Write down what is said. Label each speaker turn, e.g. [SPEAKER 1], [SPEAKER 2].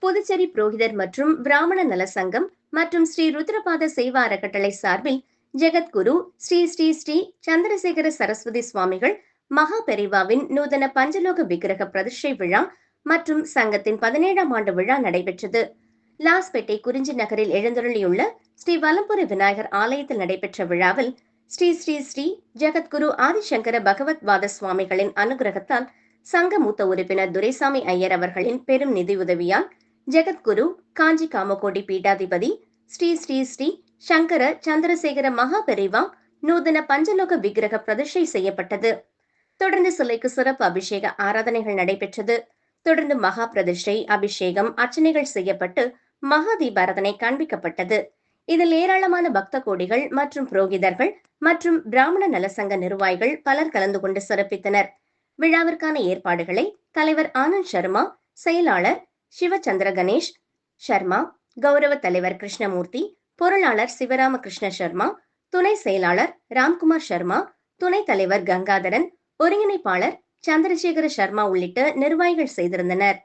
[SPEAKER 1] புதுச்சேரி புரோகிதர் மற்றும் பிராமண நல சங்கம் மற்றும் ஸ்ரீ ருத்ரபாத சேவா அறக்கட்டளை சார்பில் ஜெகத்குரு ஸ்ரீ ஸ்ரீ ஸ்ரீ சந்திரசேகர சரஸ்வதி சுவாமிகள் மகா பெரிவாவின் நூதன பஞ்சலோக விக்கிரக பிரதிஷ்டை விழா மற்றும் சங்கத்தின் 17ஆம் ஆண்டு விழா நடைபெற்றது. லாஸ்பேட்டை குறிஞ்சி நகரில் எழுந்தருளியுள்ள ஸ்ரீ வலம்புரி விநாயகர் ஆலயத்தில் நடைபெற்ற விழாவில் ஸ்ரீ ஸ்ரீ ஸ்ரீ ஜெகத்குரு ஆதிசங்கர பகவத் வாத சுவாமிகளின் அனுகிரகத்தால் சங்க மூத்த உறுப்பினர் துரைசாமி ஐயர் அவர்களின் பெரும் நிதியுதவியால் ஜெகத்குரு காஞ்சி காமகோடி பீடாதிபதி ஸ்ரீ ஸ்ரீ ஸ்ரீ சங்கர சந்திரசேகர மகா பெரிவா நூதன பஞ்சலோக விக்கிரக பிரதிஷ்டை செய்யப்பட்டது. தொடர்ந்து சிலைக்கு சிறப்பு அபிஷேக ஆராதனைகள் நடைபெற்றது. தொடர்ந்து மகா பிரதிஷ்டை, அபிஷேகம், அர்ச்சனைகள் செய்யப்பட்டு மகா தீபாராதனை காண்பிக்கப்பட்டது. இதில் ஏராளமான பக்த கோடிகள் மற்றும் புரோகிதர்கள் மற்றும் பிராமண நலசங்க நிர்வாகிகள் பலர் கலந்து கொண்டு சிறப்பித்தனர். விழாவிற்கான ஏற்பாடுகளை தலைவர் ஆனந்த் சர்மா, செயலாளர் சிவச்சந்திர கணேஷ் சர்மா, கௌரவ தலைவர் கிருஷ்ணமூர்த்தி, பொருளாளர் சிவராமகிருஷ்ண சர்மா, துணை செயலாளர் ராம்குமார் சர்மா, துணைத் தலைவர் கங்காதரன், ஒருங்கிணைப்பாளர் சந்திரசேகர சர்மா உள்ளிட்ட நிர்வாகிகள் செய்திருந்தனர்.